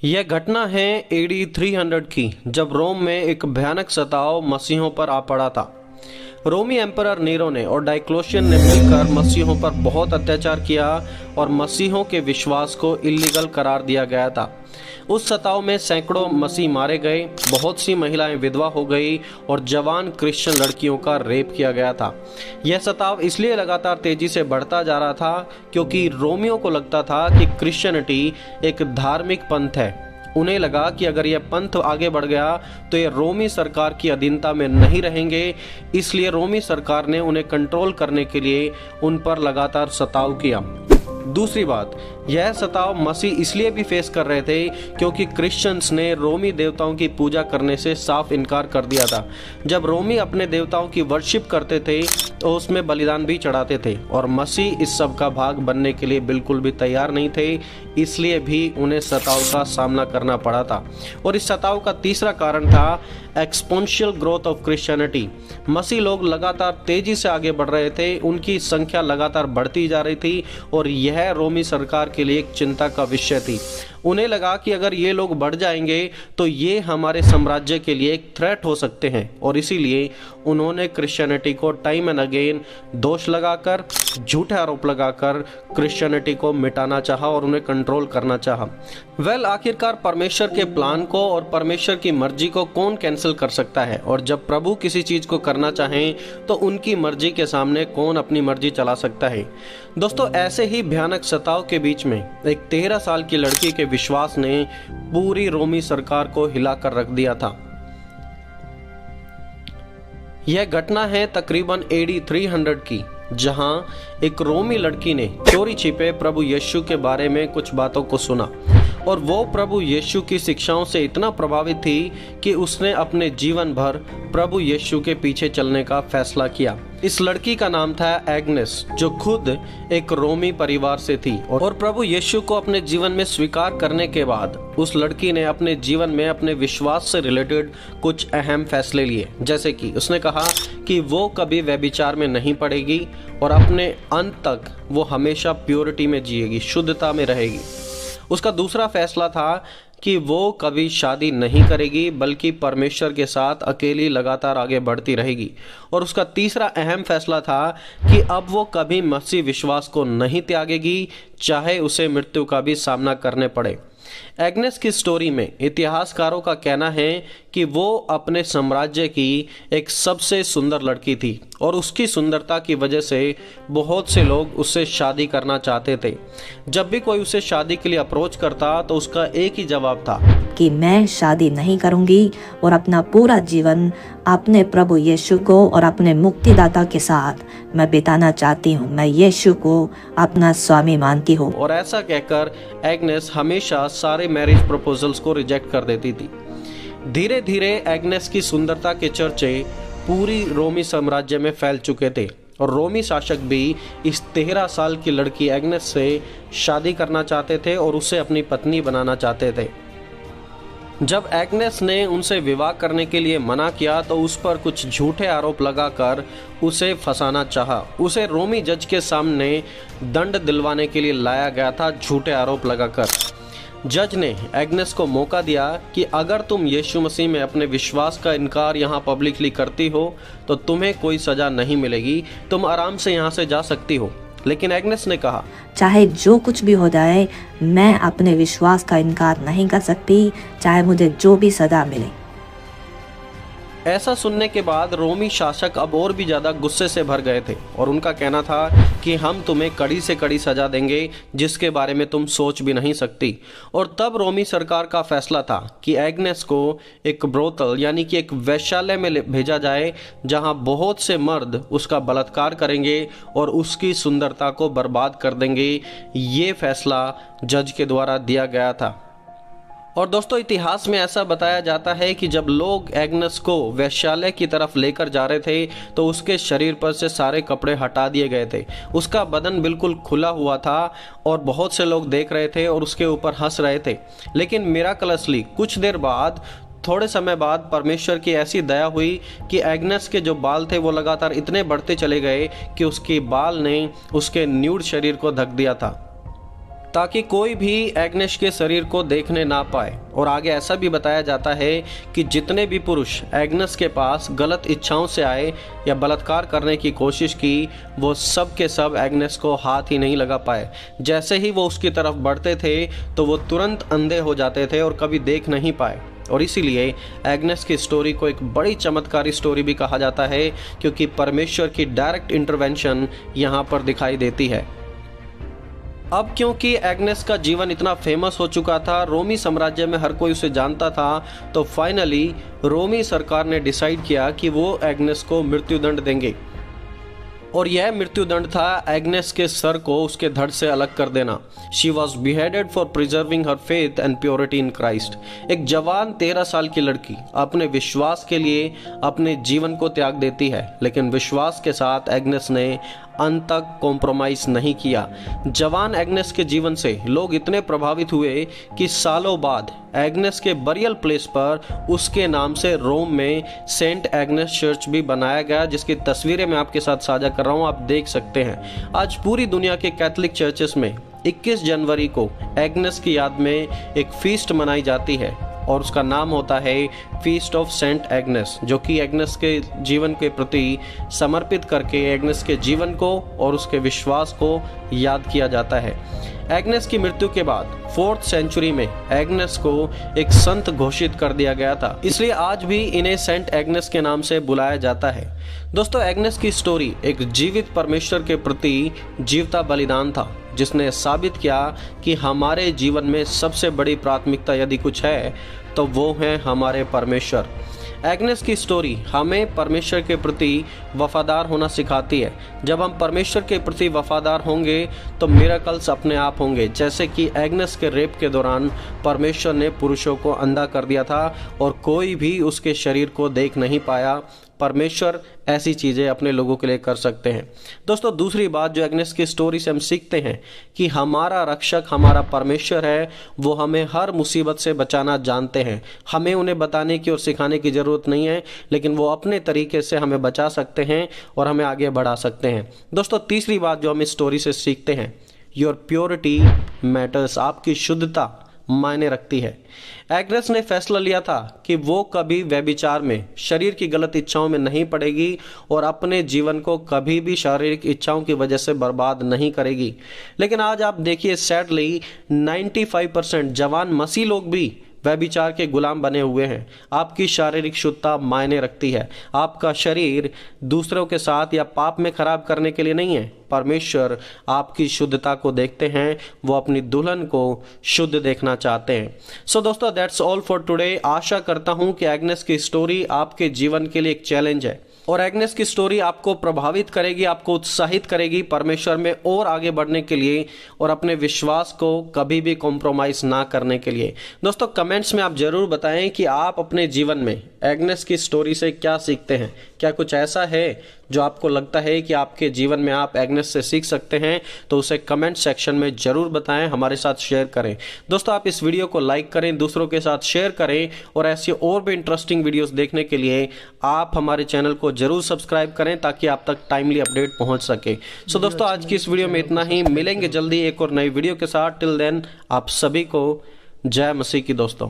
यह घटना है एडी 300 की, जब रोम में एक भयानक सताव मसीहों पर आ पड़ा था। रोमी एम्परर नीरो ने और डाइक्लोशियन ने मिलकर मसीहों पर बहुत अत्याचार किया और मसीहों के विश्वास को इल्लीगल करार दिया गया था। उस सताव में सैकड़ों मसीह मारे गए, बहुत सी महिलाएं विधवा हो गई और जवान क्रिश्चियन लड़कियों का रेप किया गया था। यह सताव इसलिए लगातार तेजी से बढ़ता जा रहा था क्योंकि रोमियों को लगता था कि क्रिश्चियनिटी एक धार्मिक पंथ है। उन्हें लगा कि अगर यह पंथ आगे बढ़ गया तो ये रोमी सरकार की अधीनता में नहीं रहेंगे, इसलिए रोमी सरकार ने उन्हें कंट्रोल करने के लिए उन पर लगातार सताव किया। दूसरी बात, यह सताव मसीह इसलिए भी फेस कर रहे थे क्योंकि क्रिश्चियंस ने रोमी देवताओं की पूजा करने से साफ इनकार कर दिया था। जब रोमी अपने देवताओं की वर्शिप करते थे तो उसमें बलिदान भी चढ़ाते थे और मसीह इस सब का भाग बनने के लिए बिल्कुल भी तैयार नहीं थे, इसलिए भी उन्हें सताव का सामना करना पड़ा था। और इस सताव का तीसरा कारण था एक्सपोनेंशियल ग्रोथ ऑफ क्रिश्चियनिटी। मसीह लोग लगातार तेजी से आगे बढ़ रहे थे, उनकी संख्या लगातार बढ़ती जा रही थी और यह रोमी सरकार के लिए एक चिंता का विषय थी। उन्हें लगा कि अगर ये लोग बढ़ जाएंगे तो ये हमारे साम्राज्य के लिए एक थ्रेट हो सकते हैं, और इसीलिए उन्होंने क्रिश्चियनिटी को टाइम एंड अगेन दोष लगाकर, झूठे आरोप लगाकर क्रिश्चियनिटी को मिटाना चाहा और उन्हें कंट्रोल करना चाहा। आखिरकार परमेश्वर के प्लान को और परमेश्वर की मर्जी को कौन कैंसिल कर सकता है, और जब प्रभु किसी चीज को करना चाहें तो उनकी मर्जी के सामने कौन अपनी मर्जी चला सकता है। दोस्तों, ऐसे ही भयानक सताव के बीच में एक 13 साल की लड़की के विश्वास ने पूरी रोमी सरकार को हिलाकर रख दिया था। यह घटना है तकरीबन एडी 300 की, जहां एक रोमी लड़की ने चोरी छिपे प्रभु यीशु के बारे में कुछ बातों को सुना और वो प्रभु यीशु की शिक्षाओं से इतना प्रभावित थी कि उसने अपने जीवन भर प्रभु यीशु के पीछे चलने का फैसला किया। इस लड़की का नाम था एग्नेस, जो खुद एक रोमी परिवार से थी, और प्रभु यीशु को अपने जीवन में स्वीकार करने के बाद उस लड़की ने अपने जीवन में अपने विश्वास से रिलेटेड कुछ अहम फैसले लिए। जैसे कि उसने कहा कि वो कभी व्यभिचार में नहीं पड़ेगी और अपने अंत तक वो हमेशा प्योरिटी में जिएगी, शुद्धता में रहेगी। उसका दूसरा फैसला था कि वो कभी शादी नहीं करेगी, बल्कि परमेश्वर के साथ अकेली लगातार आगे बढ़ती रहेगी। और उसका तीसरा अहम फैसला था कि अब वो कभी मसीह विश्वास को नहीं त्यागेगी, चाहे उसे मृत्यु का भी सामना करने पड़े। एग्नेस की स्टोरी में इतिहासकारों का कहना है कि वो अपने साम्राज्य की एक सबसे सुंदर लड़की थी और उसकी सुंदरता की वजह से बहुत से लोग उससे शादी करना चाहते थे। जब भी कोई उसे शादी के लिए अप्रोच करता तो उसका एक ही जवाब था कि मैं शादी नहीं करूंगी और अपना पूरा जीवन अपने प्रभु यीशु को और अपने मुक्तिदाता के साथ मैं बिताना चाहती हूँ। मैं यीशु को अपना स्वामी मानती हूँ। और ऐसा कहकर एग्नेस हमेशा सारे मैरिज प्रपोजल्स को रिजेक्ट कर देती थी। धीरे धीरे एग्नेस की सुंदरता के चर्चे पूरी रोमी साम्राज्य में फैल चुके थे और रोमी शासक भी इस 13 साल की लड़की एग्नेस से शादी करना चाहते थे और उसे अपनी पत्नी बनाना चाहते थे। जब एग्नेस ने उनसे विवाह करने के लिए मना किया तो उस पर कुछ झूठे आरोप लगाकर उसे फंसाना चाहा। उसे रोमी जज के सामने दंड दिलवाने के लिए लाया गया था, झूठे आरोप लगाकर। जज ने एग्नेस को मौका दिया कि अगर तुम यीशु मसीह में अपने विश्वास का इनकार यहाँ पब्लिकली करती हो तो तुम्हें कोई सजा नहीं मिलेगी, तुम आराम से यहाँ से जा सकती हो। लेकिन एग्नेस ने कहा, चाहे जो कुछ भी हो जाए, मैं अपने विश्वास का इनकार नहीं कर सकती, चाहे मुझे जो भी सजा मिले। ऐसा सुनने के बाद रोमी शासक अब और भी ज्यादा गुस्से से भर गए थे और उनका कहना था कि हम तुम्हें कड़ी से कड़ी सजा देंगे जिसके बारे में तुम सोच भी नहीं सकती। और तब रोमी सरकार का फैसला था कि एग्नेस को एक ब्रोथल यानी कि एक वेश्यालय में भेजा जाए, जहां बहुत से मर्द उसका बलात्कार करेंगे और उसकी सुंदरता को बर्बाद कर देंगे। ये फैसला जज के द्वारा दिया गया था। और दोस्तों, इतिहास में ऐसा बताया जाता है कि जब लोग एग्नेस को वेश्यालय की तरफ लेकर जा रहे थे तो उसके शरीर पर से सारे कपड़े हटा दिए गए थे। उसका बदन बिल्कुल खुला हुआ था और बहुत से लोग देख रहे थे और उसके ऊपर हंस रहे थे। लेकिन मिराकलसली कुछ देर बाद, थोड़े समय बाद, परमेश्वर की ऐसी दया हुई कि एग्नेस के जो बाल थे वो लगातार इतने बढ़ते चले गए कि उसके बाल ने उसके न्यूड शरीर को ढक दिया था। ताकि कोई भी एग्नेस के शरीर को देखने ना पाए। और आगे ऐसा भी बताया जाता है कि जितने भी पुरुष एग्नेस के पास गलत इच्छाओं से आए या बलात्कार करने की कोशिश की, वो सब के सब एग्नेस को हाथ ही नहीं लगा पाए। जैसे ही वो उसकी तरफ बढ़ते थे तो वो तुरंत अंधे हो जाते थे और कभी देख नहीं पाए। और इसीलिए एग्नेस की स्टोरी को एक बड़ी चमत्कारी स्टोरी भी कहा जाता है, क्योंकि परमेश्वर की डायरेक्ट इंटरवेंशन यहाँ पर दिखाई देती है। अब क्योंकि एग्नेस का जीवन इतना फेमस हो चुका था, रोमी साम्राज्य में हर कोई उसे जानता था, तो फाइनली रोमी सरकार ने डिसाइड किया कि वो एग्नेस को मृत्युदंड देंगे। और यह मृत्युदंड था एग्नेस के सर को उसके धड़ से अलग कर देना। She was beheaded for preserving her faith and purity in Christ. एक जवान 13 साल की लड़की अपने विश्वास के लिए अपने जीवन को त्याग देती है, लेकिन विश्वास के साथ एग्नेस ने अंत तक कॉम्प्रोमाइज नहीं किया। जवान एग्नेस के जीवन से लोग इतने प्रभावित हुए कि सालों बाद एग्नेस के बरियल प्लेस पर उसके नाम से रोम में सेंट एग्नेस चर्च भी बनाया गया, जिसकी तस्वीरें मैं आपके साथ साझा कर रहा हूं, आप देख सकते हैं। आज पूरी दुनिया के कैथोलिक चर्चेस में 21 जनवरी को एग्नेस की याद में एक फीस्ट मनाई जाती है और उसका नाम होता है फीस्ट ऑफ सेंट एग्नेस, जो कि एग्नेस के जीवन के प्रति समर्पित करके एग्नेस के जीवन को और उसके विश्वास को याद किया जाता है। एग्नेस की मृत्यु के बाद 4th सेंचुरी में एग्नेस को एक संत घोषित कर दिया गया था, इसलिए आज भी इन्हें सेंट एग्नेस के नाम से बुलाया जाता है। दोस्तों, एग्नेस की स्टोरी एक जीवित परमेश्वर के प्रति जीवता बलिदान था, जिसने साबित किया कि हमारे जीवन में सबसे बड़ी प्राथमिकता यदि कुछ है तो वो है हमारे परमेश्वर। एग्नेस की स्टोरी हमें परमेश्वर के प्रति वफादार होना सिखाती है। जब हम परमेश्वर के प्रति वफादार होंगे तो मिरेकल्स अपने आप होंगे, जैसे कि एग्नेस के रेप के दौरान परमेश्वर ने पुरुषों को अंधा कर दिया था और कोई भी उसके शरीर को देख नहीं पाया। परमेश्वर ऐसी चीज़ें अपने लोगों के लिए कर सकते हैं। दोस्तों, दूसरी बात जो एग्नेस की स्टोरी से हम सीखते हैं कि हमारा रक्षक हमारा परमेश्वर है, वो हमें हर मुसीबत से बचाना जानते हैं। हमें उन्हें बताने की और सिखाने की ज़रूरत नहीं है, लेकिन वो अपने तरीके से हमें बचा सकते हैं और हमें आगे बढ़ा सकते हैं। दोस्तों, तीसरी बात जो हम इस स्टोरी से सीखते हैं, योर प्योरिटी मैटर्स, आपकी शुद्धता मायने रखती है। एग्नेस ने फैसला लिया था कि वो कभी व्यभिचार में, शरीर की गलत इच्छाओं में नहीं पड़ेगी और अपने जीवन को कभी भी शारीरिक इच्छाओं की वजह से बर्बाद नहीं करेगी। लेकिन आज आप देखिए, सैडली 95% जवान मसीह लोग भी व्यभिचार के गुलाम बने हुए हैं। आपकी शारीरिक शुद्धता मायने रखती है। आपका शरीर दूसरों के साथ या पाप में खराब करने के लिए नहीं है। परमेश्वर आपकी शुद्धता को देखते हैं, वो अपनी दुल्हन को शुद्ध देखना चाहते हैं। सो दोस्तों, दैट्स ऑल फॉर टुडे। आशा करता हूं कि एग्नेस की स्टोरी आपके जीवन के लिए एक चैलेंज है और एग्नेस की स्टोरी आपको प्रभावित करेगी, आपको उत्साहित करेगी परमेश्वर में और आगे बढ़ने के लिए और अपने विश्वास को कभी भी कॉम्प्रोमाइज ना करने के लिए। दोस्तों, कमेंट्स में आप जरूर बताएं कि आप अपने जीवन में एग्नेस की स्टोरी से क्या सीखते हैं। क्या कुछ ऐसा है जो आपको लगता है कि आपके जीवन में आप एग्नेस से सीख सकते हैं, तो उसे कमेंट सेक्शन में जरूर बताएं, हमारे साथ शेयर करें। दोस्तों, आप इस वीडियो को लाइक करें, दूसरों के साथ शेयर करें और ऐसी और भी इंटरेस्टिंग वीडियोस देखने के लिए आप हमारे चैनल को जरूर सब्सक्राइब करें, ताकि आप तक टाइमली अपडेट पहुंच सके। सो दोस्तों, आज की इस वीडियो में इतना ही। मिलेंगे जल्दी एक और नई वीडियो के साथ। टिल देन, आप सभी को जय मसीह की। दोस्तों।